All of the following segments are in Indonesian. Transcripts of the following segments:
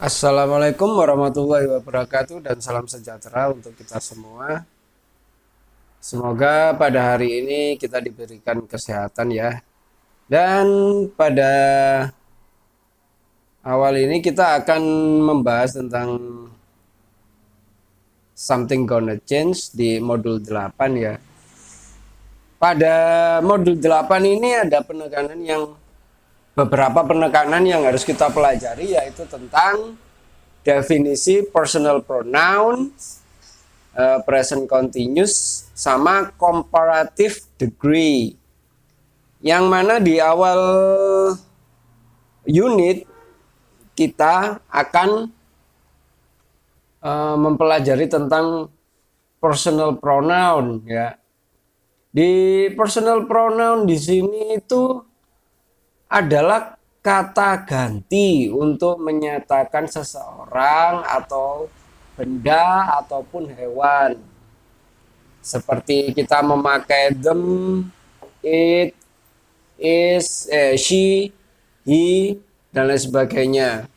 Assalamualaikum warahmatullahi wabarakatuh dan salam sejahtera untuk kita semua. Semoga pada hari ini kita diberikan kesehatan ya. Dan pada awal ini kita akan membahas tentang something gonna change di modul 8 ya. Pada modul 8 ini ada beberapa penekanan yang harus kita pelajari, yaitu tentang definisi personal pronoun, present continuous, sama comparative degree. Yang mana di awal unit kita akan mempelajari tentang personal pronoun ya. Di personal pronoun di sini itu adalah kata ganti untuk menyatakan seseorang atau benda ataupun hewan. Seperti kita memakai them, it, is, she, he, dan lain sebagainya.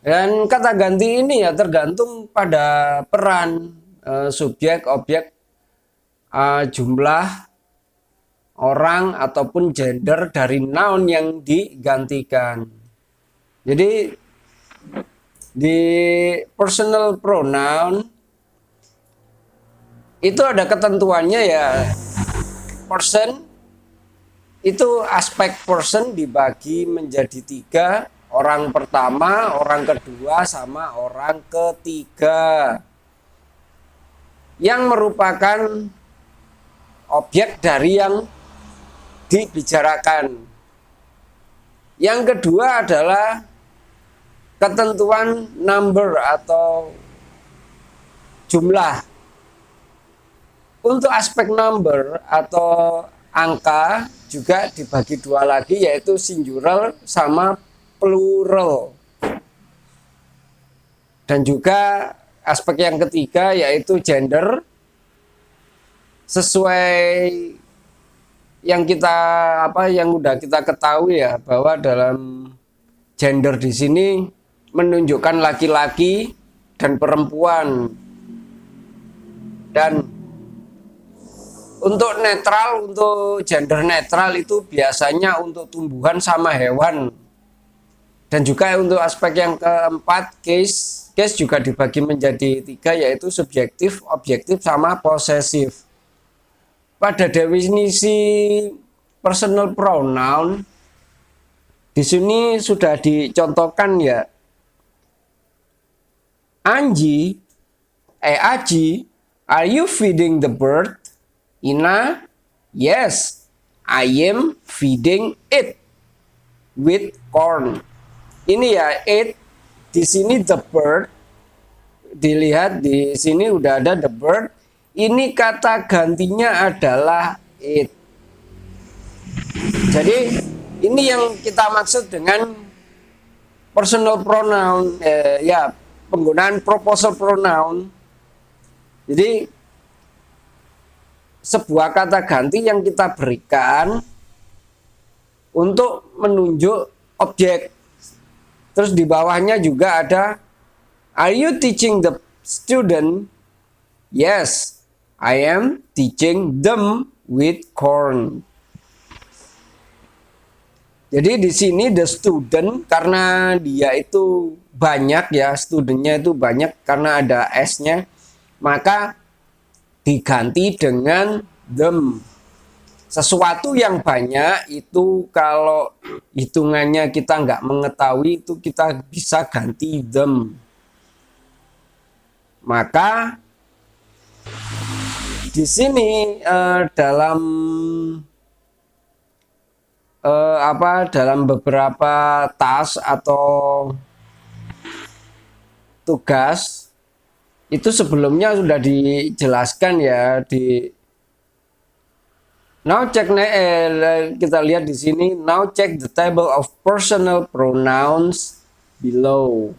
Dan kata ganti ini ya tergantung pada peran subjek, objek, jumlah orang ataupun gender dari noun yang digantikan. Jadi di personal pronoun itu ada ketentuannya ya. Person itu aspek person dibagi menjadi 3. Orang pertama, orang kedua, sama orang ketiga. Yang merupakan objek dari yang dibicarakan. Yang kedua adalah ketentuan number atau jumlah. Untuk aspek number atau angka juga dibagi 2 lagi, yaitu singular sama plural. Dan juga aspek yang ketiga yaitu gender, sesuai yang udah kita ketahui ya, bahwa dalam gender di sini menunjukkan laki-laki dan perempuan. Dan untuk netral, untuk gender netral itu biasanya untuk tumbuhan sama hewan. Dan juga untuk aspek yang keempat, case juga dibagi menjadi 3, yaitu subjektif, objektif, sama posesif. Pada definisi personal pronoun di sini sudah dicontohkan ya. Aji, are you feeding the bird? Ina, yes, I am feeding it with corn. Ini ya, it di sini the bird. Dilihat di sini udah ada the bird. Ini kata gantinya adalah it. Jadi ini yang kita maksud dengan personal pronoun, ya penggunaan proposal pronoun. Jadi sebuah kata ganti yang kita berikan untuk menunjuk objek. Terus di bawahnya juga ada, are you teaching the student? Yes, I am teaching them with corn. Jadi di sini the student, karena dia itu banyak ya, studentnya itu banyak karena ada S-nya, maka diganti dengan them. Sesuatu yang banyak itu kalau hitungannya kita nggak mengetahui, itu kita bisa ganti them. Maka di sini dalam beberapa task atau tugas itu sebelumnya sudah dijelaskan ya di kita lihat di sini, now check the table of personal pronouns below.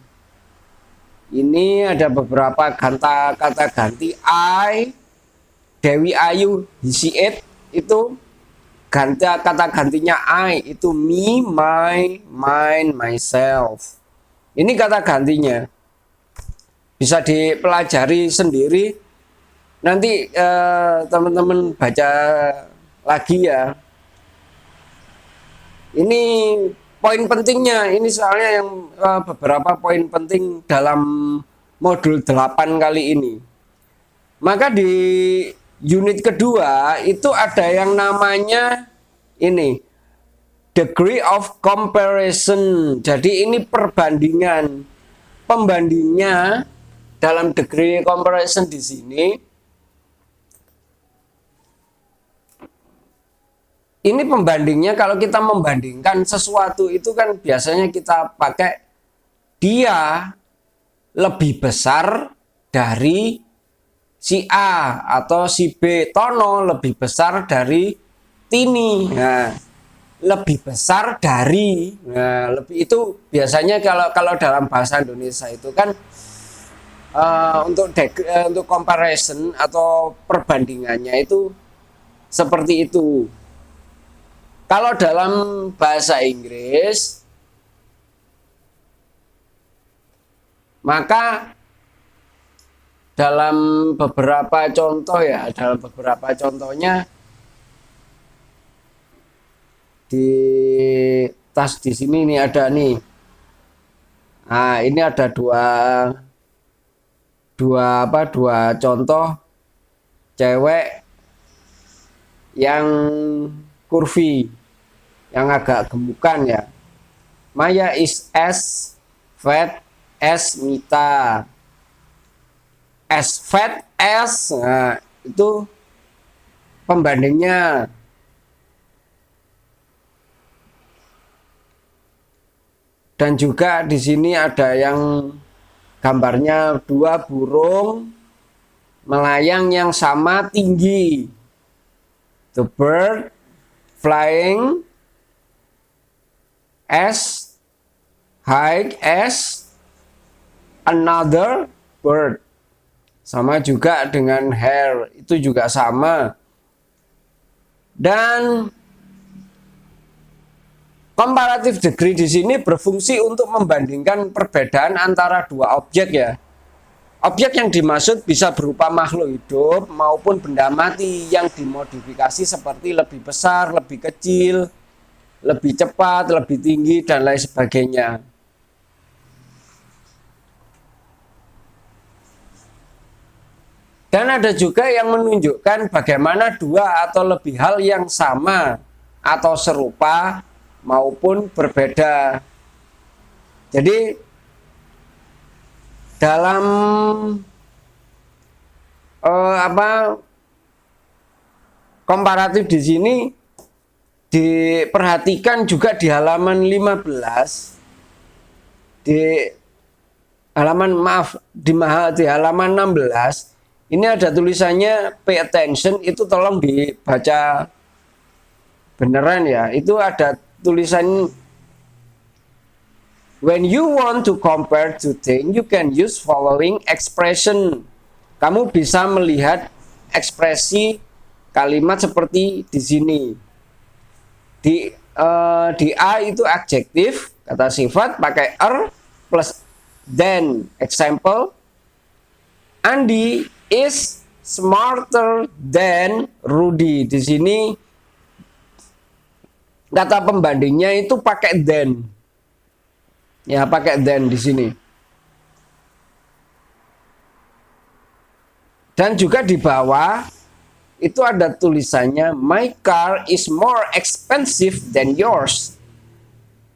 Ini ada beberapa kata ganti I, Dewi Ayu, he, she, it, itu kata gantinya I itu me, my, mine, myself. Ini kata gantinya. Bisa dipelajari sendiri. Nanti teman-teman baca lagi ya. Ini poin pentingnya. Ini soalnya yang beberapa poin penting dalam modul 8 kali ini. Maka di unit kedua itu ada yang namanya ini degree of comparison. Jadi ini perbandingan. Pembandingnya dalam degree comparison di sini ini pembandingnya. Kalau kita membandingkan sesuatu itu kan biasanya kita pakai dia lebih besar dari si A atau si B. Tono lebih besar dari Tini. Nah, lebih besar dari. Nah, lebih itu biasanya kalau dalam bahasa Indonesia itu kan untuk comparison atau perbandingannya itu seperti itu. Kalau dalam bahasa Inggris maka dalam beberapa contoh ya, dalam beberapa contohnya di tas di sini nih ada nih. Nah, ini ada dua contoh cewek yang kurvi, yang agak gemukan ya. Maya is as fat as Mita. As fat as, nah, itu pembandingnya. Dan juga di sini ada yang gambarnya dua burung melayang yang sama tinggi. The bird flying as high as another bird. Sama juga dengan hair, itu juga sama. Dan comparative degree di sini berfungsi untuk membandingkan perbedaan antara dua objek ya. Objek yang dimaksud bisa berupa makhluk hidup maupun benda mati yang dimodifikasi seperti lebih besar, lebih kecil, lebih cepat, lebih tinggi, dan lain sebagainya. Dan ada juga yang menunjukkan bagaimana dua atau lebih hal yang sama atau serupa maupun berbeda. Jadi dalam komparatif di sini diperhatikan juga di halaman 15, di halaman 16 ini ada tulisannya pay attention, itu tolong dibaca beneran ya. Itu ada tulisan when you want to compare two things, you can use following expression. Kamu bisa melihat ekspresi kalimat seperti di sini. Di A itu adjektif, kata sifat pakai er plus then. Example, Andi is smarter than Rudy. Di sini kata pembandingnya itu pakai then. Ya, pakai then di sini. Dan juga di bawah itu ada tulisannya my car is more expensive than yours.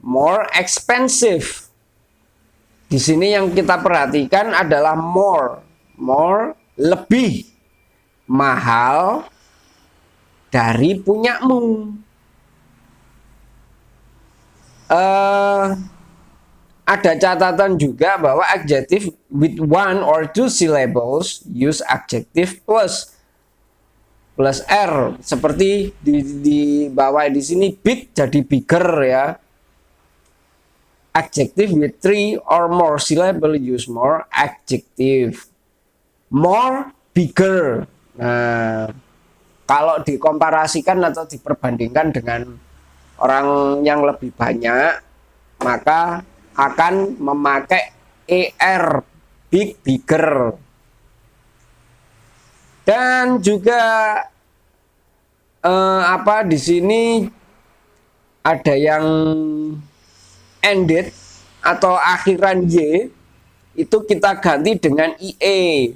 More expensive. Di sini yang kita perhatikan adalah more. More, lebih mahal dari punyamu. Ada catatan juga bahwa adjective with one or two syllables use adjective plus R, seperti di bawah di sini big jadi bigger ya. Adjective with three or more syllable use more adjective. More, bigger. Nah, kalau dikomparasikan atau diperbandingkan dengan orang yang lebih banyak, maka akan memakai ER, big, bigger. Dan juga di sini ada yang ended atau akhiran Y, itu kita ganti dengan IE.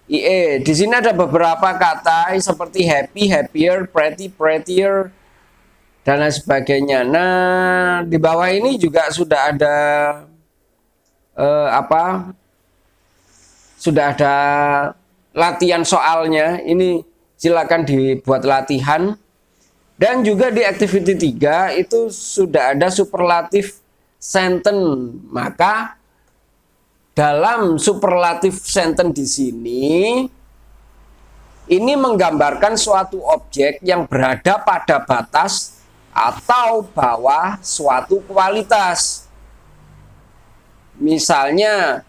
IE. Di sini ada beberapa kata seperti happy, happier, pretty, prettier, dan lain sebagainya. Nah, di bawah ini juga sudah ada sudah ada latihan soalnya. Ini silakan dibuat latihan. Dan juga di activity 3 itu sudah ada superlative sentence. Maka dalam superlative sentence di sini ini menggambarkan suatu objek yang berada pada batas atau bawah suatu kualitas. Misalnya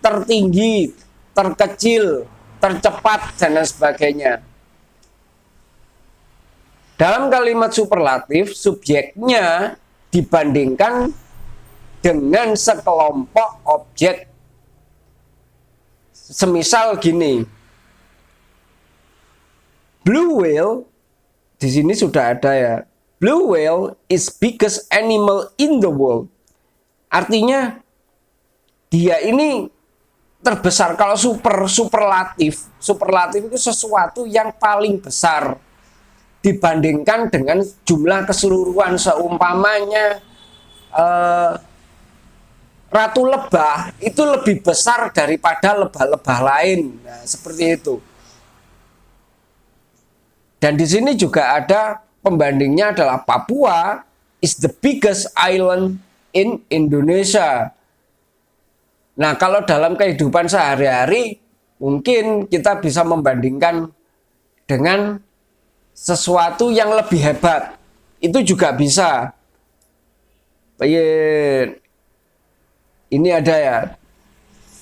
tertinggi, terkecil, tercepat, dan lain sebagainya. Dalam kalimat superlatif, subjeknya dibandingkan dengan sekelompok objek. Semisal gini, blue whale, di sini sudah ada ya. Blue whale is biggest animal in the world. Artinya dia ini terbesar. Kalau superlatif itu sesuatu yang paling besar dibandingkan dengan jumlah keseluruhan. Seumpamanya ratu lebah itu lebih besar daripada lebah-lebah lain. Nah, seperti itu. Dan di sini juga ada pembandingnya adalah Papua is the biggest island in Indonesia. Nah, kalau dalam kehidupan sehari-hari mungkin kita bisa membandingkan dengan sesuatu yang lebih hebat. Itu juga bisa. Ini ada ya.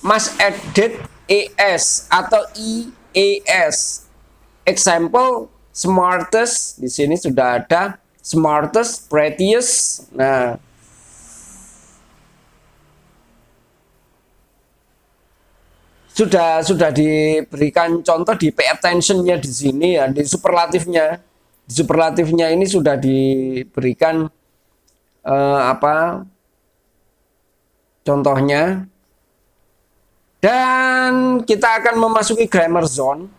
Mas added ES atau IES. Example smartest, di sini sudah ada smartest, prettiest. Nah, sudah diberikan contoh di pay attention-nya di sini ya, di superlatifnya. Di superlatifnya ini sudah diberikan contohnya. Dan kita akan memasuki grammar zone.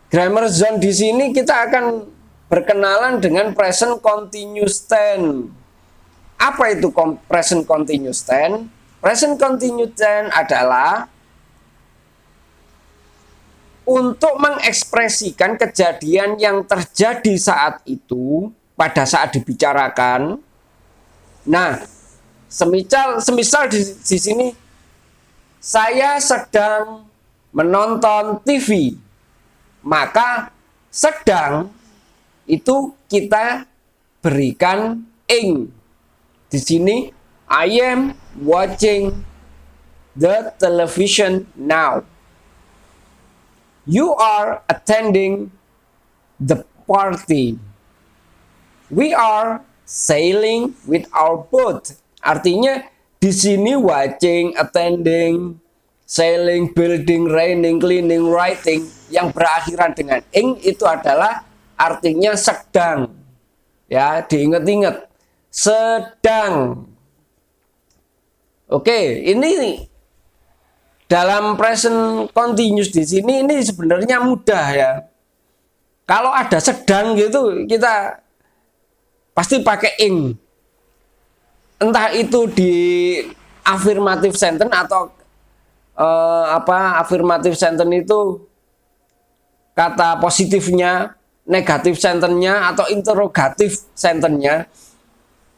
Grammar zone di sini kita akan berkenalan dengan present continuous tense. Apa itu present continuous tense? Present continuous tense adalah untuk mengekspresikan kejadian yang terjadi saat itu pada saat dibicarakan. Nah, semisal di sini saya sedang menonton TV, maka sedang itu kita berikan ing. Di sini I am watching the television now. You are attending the party. We are sailing with our boat. Artinya di sini watching, attending, sailing, building, raining, cleaning, writing yang berakhiran dengan ing itu adalah artinya sedang. Ya, diingat-ingat. Sedang. Oke, ini dalam present continuous di sini ini sebenarnya mudah ya. Kalau ada sedang gitu, kita pasti pakai ing. Entah itu di affirmative sentence atau affirmative sentence itu kata positifnya, negatif sentence-nya atau interrogatif sentence-nya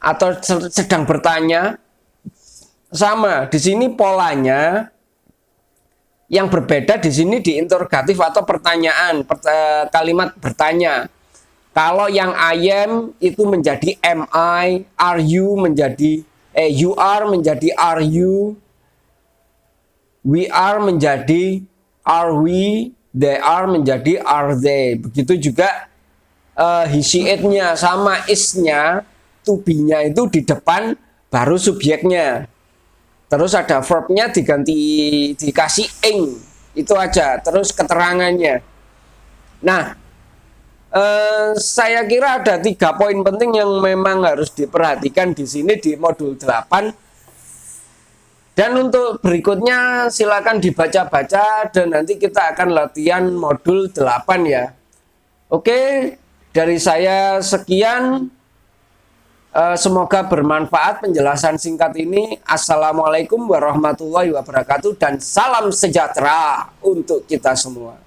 atau sedang bertanya. Sama, di sini polanya yang berbeda di sini di interrogatif atau pertanyaan, kalimat bertanya. Kalau yang I am itu menjadi am I, are you menjadi you are menjadi are you, we are menjadi are we, they are menjadi are they. Begitu juga he, she, it-nya sama is-nya, to be-nya itu di depan baru subjeknya. Terus ada verb-nya dikasih ing. Itu aja. Terus keterangannya. Nah, saya kira ada 3 poin penting yang memang harus diperhatikan di sini di modul 8. Dan untuk berikutnya silakan dibaca-baca dan nanti kita akan latihan modul 8 ya. Oke, dari saya sekian. Semoga bermanfaat penjelasan singkat ini. Assalamualaikum warahmatullahi wabarakatuh dan salam sejahtera untuk kita semua.